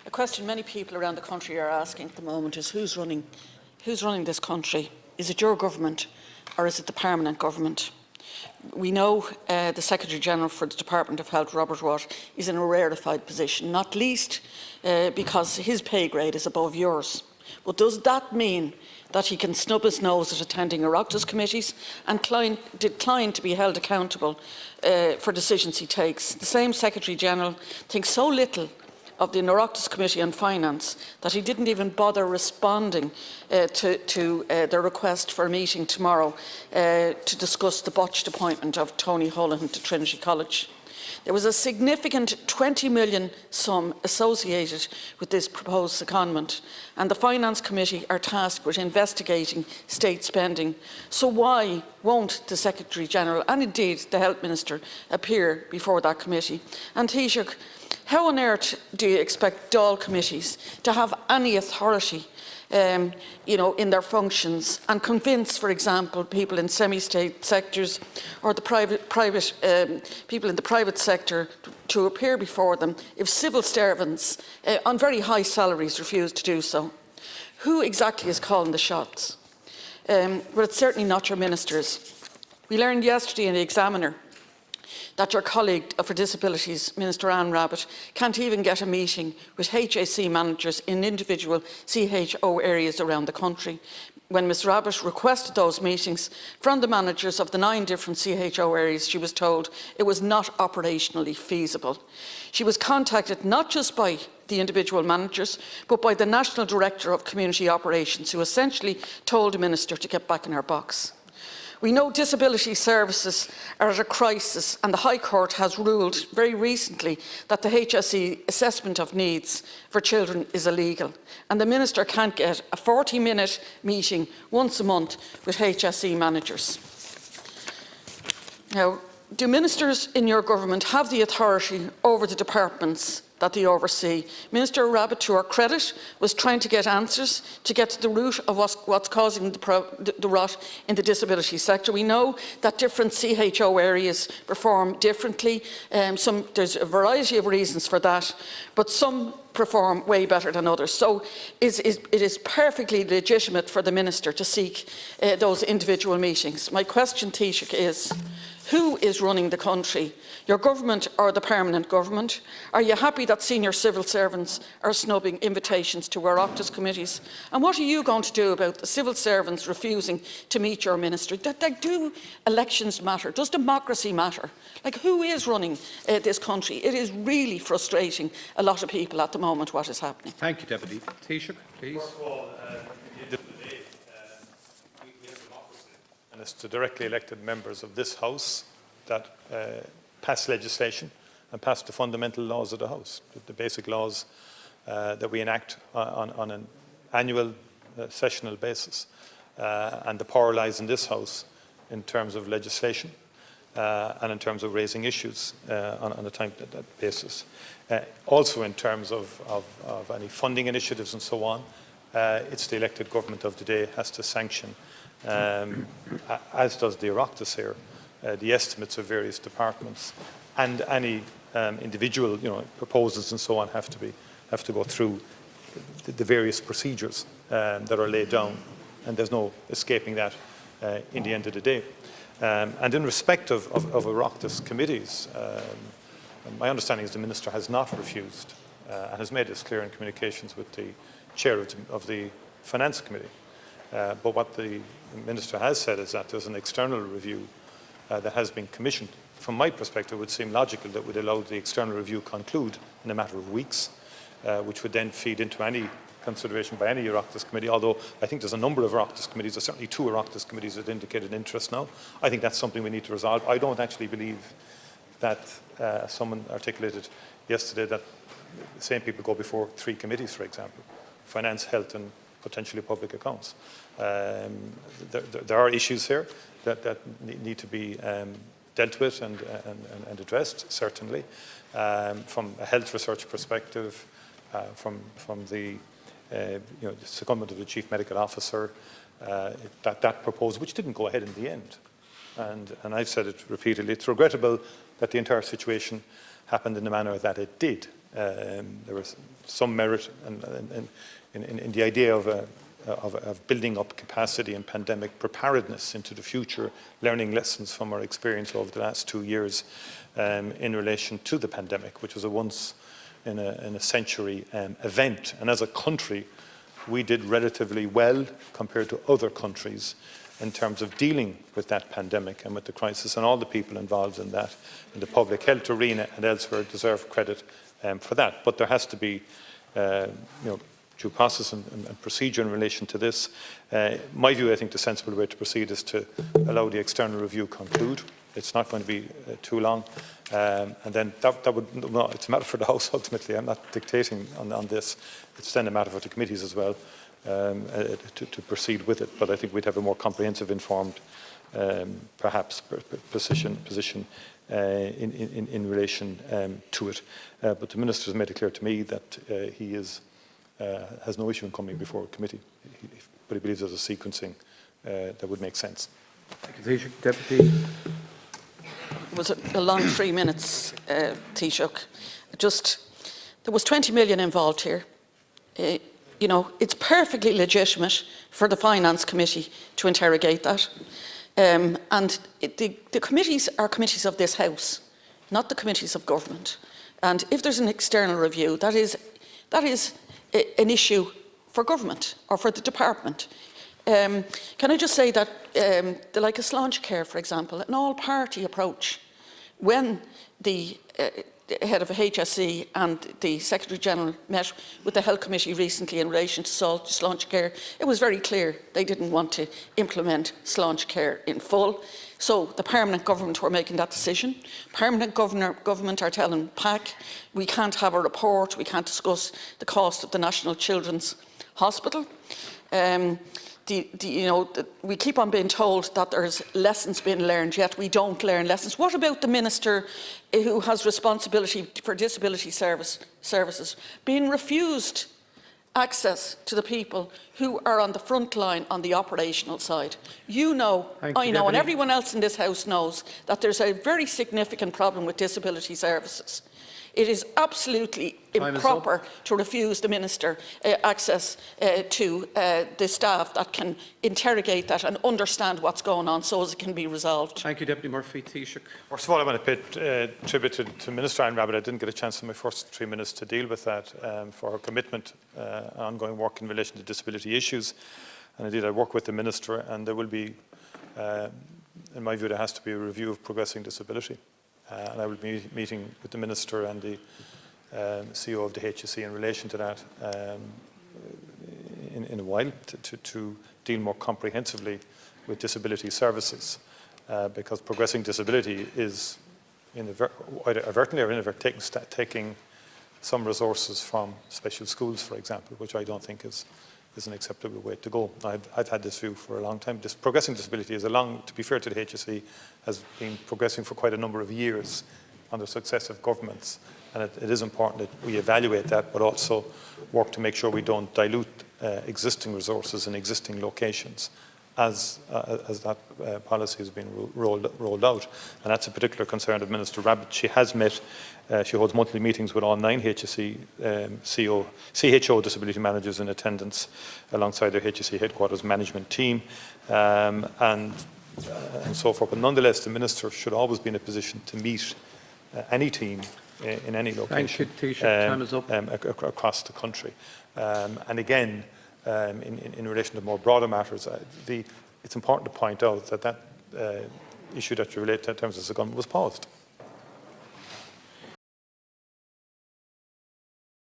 A question many people around the country are asking at the moment is who's running this country? Is it your government or is it the permanent government? We know the Secretary-General for the Department of Health, Robert Watt, is in a rarefied position, not least because his pay grade is above yours. But does that mean that he can snub his nose at attending Oireachtas committees and decline to be held accountable for decisions he takes? The same Secretary-General thinks so little of the Oireachtas Committee on Finance that he didn't even bother responding to their request for a meeting tomorrow to discuss the botched appointment of Tony Holohan to Trinity College. There was a significant 20 million sum associated with this proposed secondment, and the Finance Committee are tasked with investigating state spending. So why won't the Secretary-General and indeed the Health Minister appear before that committee? And Taoiseach, how on earth do you expect Dáil committees to have any authority in their functions and convince, for example, people in semi-state sectors or the people in the private sector to appear before them if civil servants on very high salaries refuse to do so? Who exactly is calling the shots? Well, it's certainly not your ministers. We learned yesterday in the Examiner that your colleague for Disabilities, Minister Anne Rabbitte, can't even get a meeting with HAC managers in individual CHO areas around the country. When Ms Rabbitte requested those meetings from the managers of the 9 different CHO areas, she was told it was not operationally feasible. She was contacted not just by the individual managers, but by the National Director of Community Operations, who essentially told the Minister to get back in her box. We know disability services are at a crisis, and the High Court has ruled very recently that the HSE assessment of needs for children is illegal, and the Minister can't get a 40-minute meeting once a month with HSE managers. Now, do ministers in your government have the authority over the departments that they oversee? Minister Rabbitte, to her credit, was trying to get answers to get to the root of what's causing the rot in the disability sector. We know that different CHO areas perform differently. There's a variety of reasons for that, but some perform way better than others. So it is perfectly legitimate for the Minister to seek those individual meetings. My question, Taoiseach, is who is running the country? Your government or the permanent government? Are you happy that senior civil servants are snubbing invitations to Oireachtas committees? And what are you going to do about the civil servants refusing to meet your ministry? Do elections matter? Does democracy matter? Like, who is running this country? It is really frustrating a lot of people at the moment what is happening. Thank you, Deputy. Taoiseach, please. First of all, at the end of the day, we have democracy, and it's the directly elected members of this House that pass legislation and pass the fundamental laws of the House, the basic laws that we enact on an annual sessional basis. And the power lies in this House in terms of legislation and in terms of raising issues on a time basis. Also in terms of any funding initiatives and so on, it's the elected government of the day has to sanction, as does the Oireachtas here, the estimates of various departments, and any individual proposals and so on have to go through the various procedures that are laid down, and there's no escaping that in the end of the day. And in respect of Oireachtas committees, my understanding is the Minister has not refused and has made this clear in communications with the Chair of the Finance Committee. But what the Minister has said is that there's an external review that has been commissioned. From my perspective, it would seem logical that would allow the external review conclude in a matter of weeks, which would then feed into any consideration by any Oireachtas committee, although I think there's a number of Oireachtas committees, there's certainly 2 Oireachtas committees that indicated interest now. I think that's something we need to resolve. I don't actually believe that someone articulated yesterday that the same people go before 3 committees, for example, finance, health and potentially public accounts. There are issues here that need to be dealt with and addressed, certainly. From a health research perspective, from the secondment of the Chief Medical Officer, that proposal, which didn't go ahead in the end. And I've said it repeatedly, it's regrettable that the entire situation happened in the manner that it did. There was some merit in the idea of building up capacity and pandemic preparedness into the future, learning lessons from our experience over the last 2 years in relation to the pandemic, which was a once in a century event. And as a country, we did relatively well compared to other countries in terms of dealing with that pandemic and with the crisis, and all the people involved in that, in the public health arena and elsewhere, deserve credit for that. But there has to be due process and procedure in relation to this. My view, I think the sensible way to proceed is to allow the external review conclude. It's not going to be too long. And then that would, no, it's a matter for the House ultimately. I'm not dictating on this. It's then a matter for the committees as well to proceed with it. But I think we'd have a more comprehensive, informed, perhaps, position in relation to it. But the Minister has made it clear to me that he has no issue in coming before a committee, but he believes there's a sequencing that would make sense. Thank you, Taoiseach. Deputy. It was a long 3 minutes, Taoiseach. There was 20 million involved here. It's perfectly legitimate for the Finance Committee to interrogate that. And the committees are committees of this House, not the committees of government. And if there's an external review, that is an issue for government or for the department. Can I just say that, like a Sláinte Care, for example, an all-party approach, when the head of HSE and the Secretary-General met with the Health Committee recently in relation to Sláinte Care, it was very clear they didn't want to implement Sláinte Care in full. So the permanent government were making that decision. Permanent government are telling PAC, we can't have a report, we can't discuss the cost of the National Children's Hospital. We keep on being told that there's lessons being learned, yet we don't learn lessons. What about the Minister who has responsibility for disability services being refused access to the people who are on the front line on the operational side? You know, I know, and everyone else in this House knows that there's a very significant problem with disability services. It is absolutely improper to refuse the Minister access to the staff that can interrogate that and understand what's going on so as it can be resolved. Thank you, Deputy Murphy. Taoiseach. First of all, I want to pay tribute to Minister Anne Rabbitte. I didn't get a chance in my first 3 minutes to deal with that, for her commitment, ongoing work in relation to disability issues. And indeed, I work with the Minister, and there will be, in my view, there has to be a review of progressing disability. And I will be meeting with the Minister and the CEO of the HSE in relation to that in a while to deal more comprehensively with disability services, because progressing disability is either overtly or inadvertently taking some resources from special schools, for example, which I don't think is an acceptable way to go. I've had this view for a long time. This progressing disability is to be fair to the HSE, has been progressing for quite a number of years under successive governments. And it is important that we evaluate that, but also work to make sure we don't dilute existing resources in existing locations as that policy has been rolled out. And that's a particular concern of Minister Rabbitte. She has met, she holds monthly meetings with all 9 HSE CHO disability managers in attendance alongside their HSE headquarters management team and so forth. But nonetheless, the Minister should always be in a position to meet any team in any location. Thank you, Taoiseach. Time is up. Across the country. And again, in relation to more broader matters, it's important to point out that issue that you relate to in terms of the government was paused.